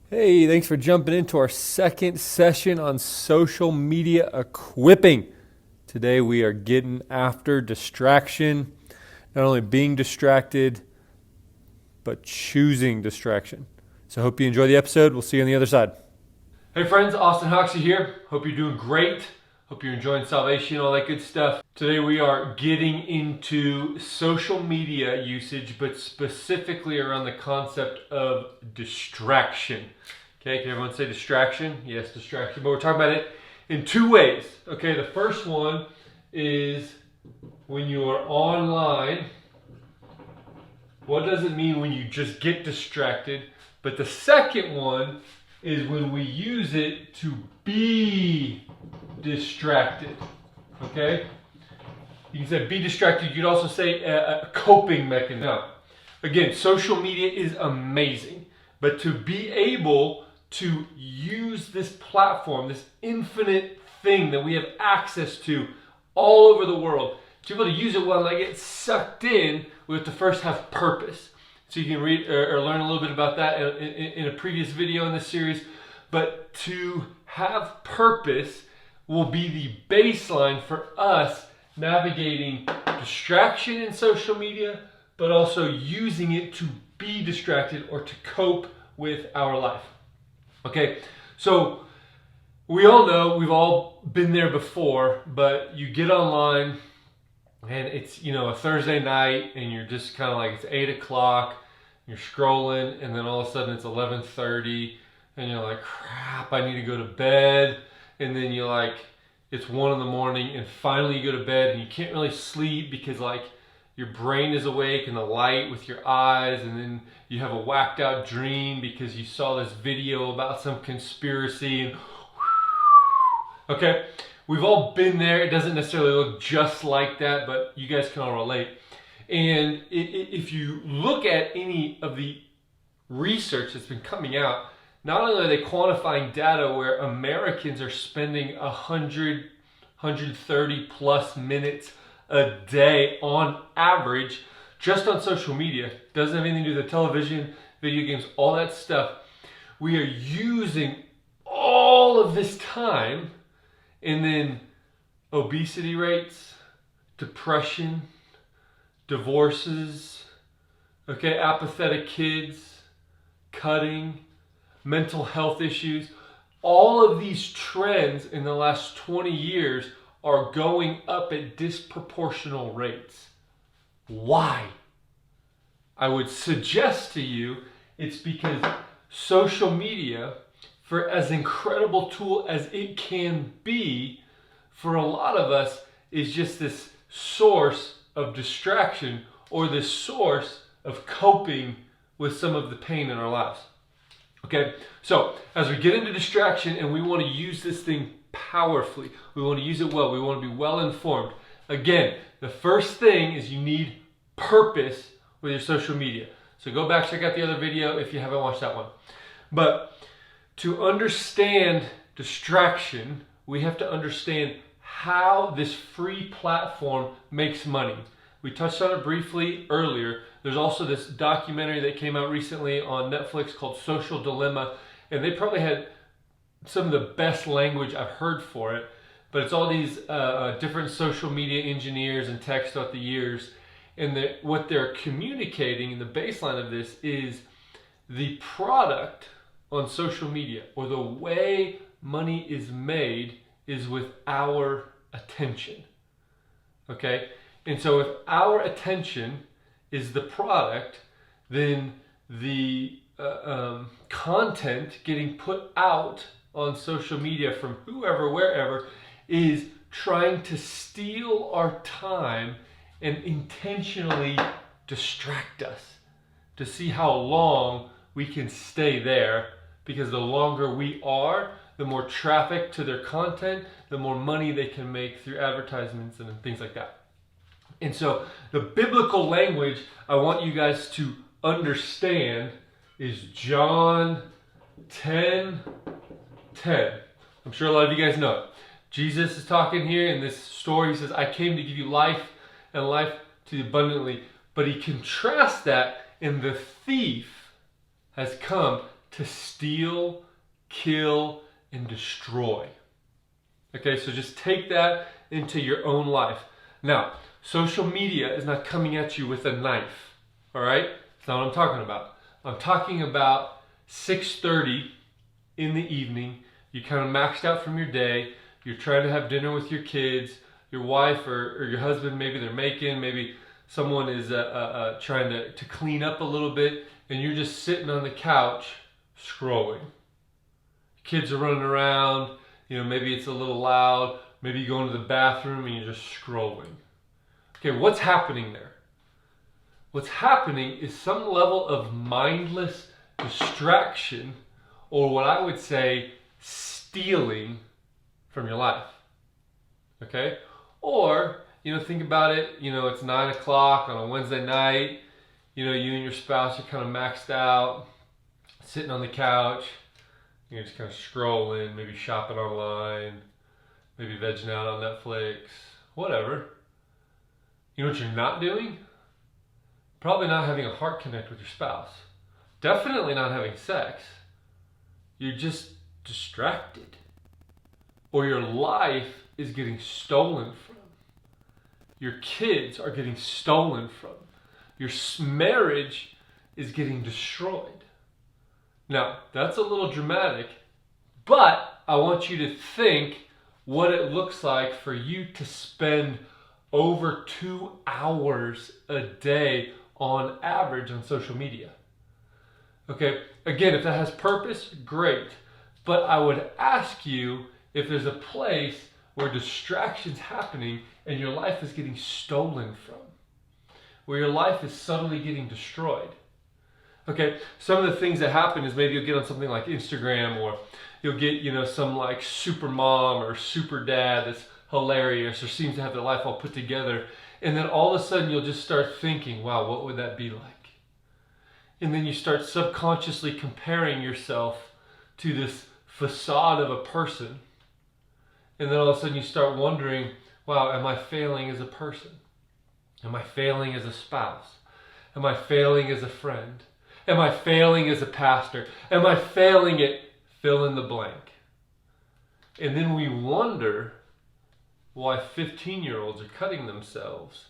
Hey, thanks for jumping into our second session on social media equipping. Today we are getting after distraction, not only being distracted, but choosing distraction. So I hope you enjoy the episode. We'll see you on the other side. Hey friends, Austin Hoxie here. Hope you're doing great. Hope you're enjoying salvation, all that good stuff. Today we are getting into social media usage, but specifically around the concept of distraction. Okay, can everyone say distraction? Yes, distraction. But we're talking about it in two ways. Okay, the first one is when you are online. What does it mean when you just get distracted? But the second one is when we use it to be distracted. Okay? You can say be distracted. You could also say a coping mechanism. Now, again, social media is amazing, but to be able to use this platform, this infinite thing that we have access to all over the world, to be able to use it well and not get sucked in, we have to first have purpose. So you can read or learn a little bit about that in a previous video in this series. But to have purpose will be the baseline for us navigating distraction in social media, but also using it to be distracted or to cope with our life. Okay, so we all know, we've all been there before, but you get online and it's, a Thursday night and you're just kind of like, it's 8 o'clock, you're scrolling, and then all of a sudden it's 11:30 and you're like, crap, I need to go to bed. And then you're like, it's 1 in the morning and finally you go to bed and you can't really sleep because your brain is awake and the light with your eyes, and then you have a whacked out dream because you saw this video about some conspiracy and okay, we've all been there. It doesn't necessarily look just like that, but you guys can all relate. And if you look at any of the research that's been coming out, not only are they quantifying data where Americans are spending 130 plus minutes a day on average just on social media. Doesn't have anything to do with the television, video games, all that stuff. We are using all of this time, and then obesity rates, depression, divorces, okay, apathetic kids, cutting, mental health issues. All of these trends in the last 20 years are going up at disproportional rates. Why? I would suggest to you it's because social media, for as incredible tool as it can be, for a lot of us is just this source of distraction or this source of coping with some of the pain in our lives. Okay, so as we get into distraction and we want to use this thing powerfully, we want to use it well, we want to be well informed. Again, the first thing is you need purpose with your social media. So go back, check out the other video if you haven't watched that one. But to understand distraction, we have to understand how this free platform makes money. We touched on it briefly earlier. There's also this documentary that came out recently on Netflix called Social Dilemma, and they probably had some of the best language I've heard for it, but it's all these different social media engineers and techs throughout the years, and what they're communicating in the baseline of this is the product on social media, or the way money is made, is with our attention. Okay? And so if our attention is the product, then the content getting put out on social media from whoever, wherever, is trying to steal our time and intentionally distract us to see how long we can stay there, because the longer we are, the more traffic to their content, the more money they can make through advertisements and things like that. And so the biblical language I want you guys to understand is John 10:10. I'm sure a lot of you guys know it. Jesus is talking here in this story. He says, I came to give you life and life to abundantly. But he contrasts that in the thief has come to steal, kill, and destroy. Okay, so just take that into your own life. Now, social media is not coming at you with a knife, all right? That's not what I'm talking about. I'm talking about 6:30 in the evening. You kind of maxed out from your day. You're trying to have dinner with your kids, your wife or your husband, maybe they're making, maybe someone is trying to clean up a little bit, and you're just sitting on the couch scrolling. Kids are running around, maybe it's a little loud, maybe you go into the bathroom and you're just scrolling. Okay, what's happening there? What's happening is some level of mindless distraction, or what I would say, stealing from your life. Okay? Or, think about it, it's 9 o'clock on a Wednesday night, you and your spouse are kind of maxed out, sitting on the couch, you're just kind of scrolling, maybe shopping online, maybe vegging out on Netflix, whatever. You know what you're not doing? Probably not having a heart connect with your spouse. Definitely not having sex. You're just distracted. Or your life is getting stolen from. Your kids are getting stolen from. Your marriage is getting destroyed. Now, that's a little dramatic, but I want you to think what it looks like for you to spend over 2 hours a day on average on social media. Okay, again, if that has purpose, great. But I would ask you if there's a place where distraction's happening and your life is getting stolen from, where your life is subtly getting destroyed. Okay, some of the things that happen is maybe you'll get on something like Instagram, or you'll get, some like super mom or super dad that's hilarious or seems to have their life all put together. And then all of a sudden you'll just start thinking, wow, what would that be like? And then you start subconsciously comparing yourself to this facade of a person. And then all of a sudden you start wondering, wow, am I failing as a person? Am I failing as a spouse? Am I failing as a friend? Am I failing as a pastor? Am I failing at fill in the blank? And then we wonder why 15-year-olds are cutting themselves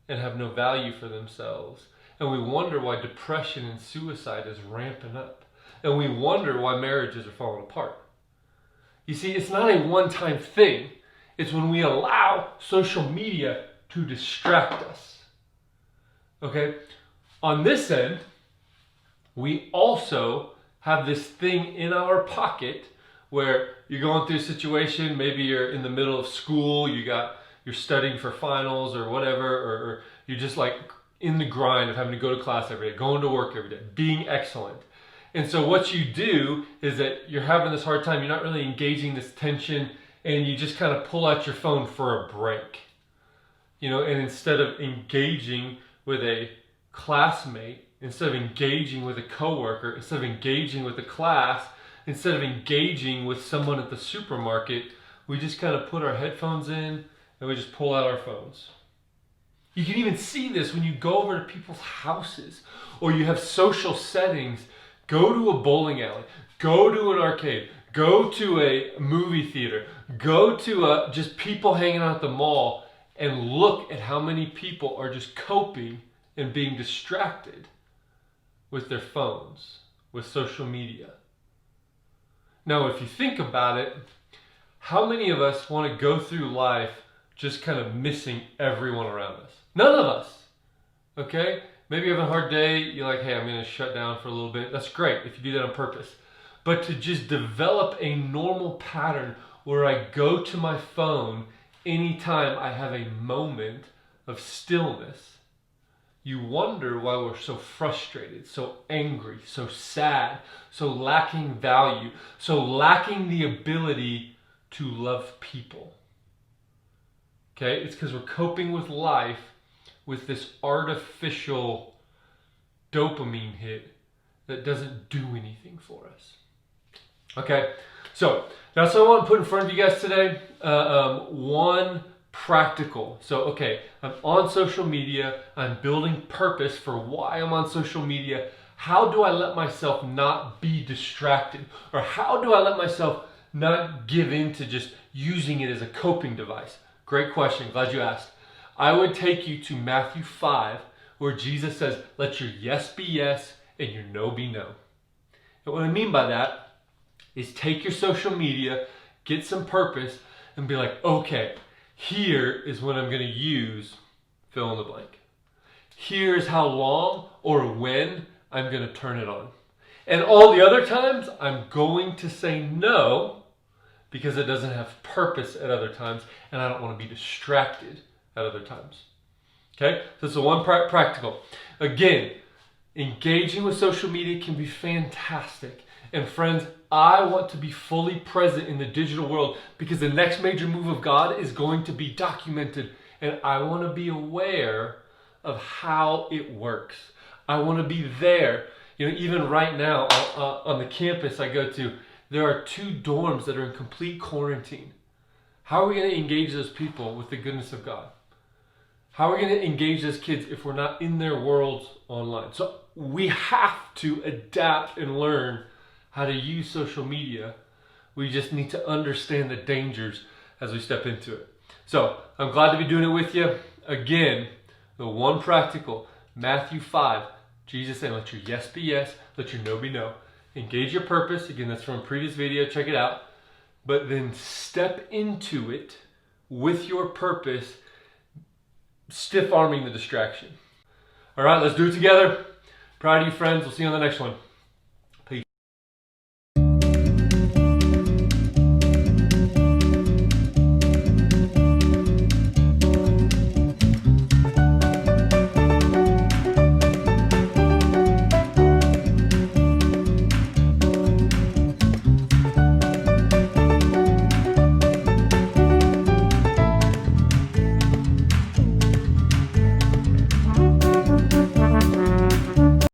and have no value for themselves. And we wonder why depression and suicide is ramping up. And we wonder why marriages are falling apart. You see, it's not a one-time thing. It's when we allow social media to distract us. Okay? On this end, we also have this thing in our pocket where you're going through a situation, maybe you're in the middle of school, you're studying for finals or whatever, or you're just like in the grind of having to go to class every day, going to work every day, being excellent. And so what you do is that you're having this hard time, you're not really engaging this tension, and you just kind of pull out your phone for a break. And instead of engaging with a classmate, instead of engaging with a coworker, instead of engaging with a class, instead of engaging with someone at the supermarket, we just kind of put our headphones in and we just pull out our phones. You can even see this when you go over to people's houses, or you have social settings. Go to a bowling alley, go to an arcade, go to a movie theater, go to just people hanging out at the mall, and look at how many people are just coping and being distracted with their phones, with social media. Now, if you think about it, how many of us want to go through life just kind of missing everyone around us? None of us. Okay? Maybe you're having a hard day, you're like, hey, I'm going to shut down for a little bit. That's great if you do that on purpose. But to just develop a normal pattern where I go to my phone anytime I have a moment of stillness, you wonder why we're so frustrated, so angry, so sad, so lacking value, so lacking the ability to love people. Okay? It's because we're coping with life with this artificial dopamine hit that doesn't do anything for us. Okay, so that's what I want to put in front of you guys today. One practical. So, okay, I'm on social media. I'm building purpose for why I'm on social media. How do I let myself not be distracted? Or how do I let myself not give in to just using it as a coping device? Great question. Glad you asked. I would take you to Matthew 5, where Jesus says, let your yes be yes and your no be no. And what I mean by that is take your social media, get some purpose, and be like, okay, here is what I'm going to use, fill in the blank. Here's how long or when I'm going to turn it on. And all the other times, I'm going to say no because it doesn't have purpose at other times, and I don't want to be distracted at other times. Okay? So it's the one practical. Again, engaging with social media can be fantastic. And friends, I want to be fully present in the digital world because the next major move of God is going to be documented. And I want to be aware of how it works. I want to be there. You know, even right now on the campus I go to, there are 2 dorms that are in complete quarantine. How are we going to engage those people with the goodness of God? How are we going to engage those kids if we're not in their worlds online? So we have to adapt and learn how to use social media. We just need to understand the dangers as we step into it. So I'm glad to be doing it with you. Again, the one practical, Matthew 5, Jesus saying, let your yes be yes, let your no be no. Engage your purpose. Again, that's from a previous video. Check it out. But then step into it with your purpose, stiff arming the distraction. All right, let's do it together. Proud of you, friends. We'll see you on the next one.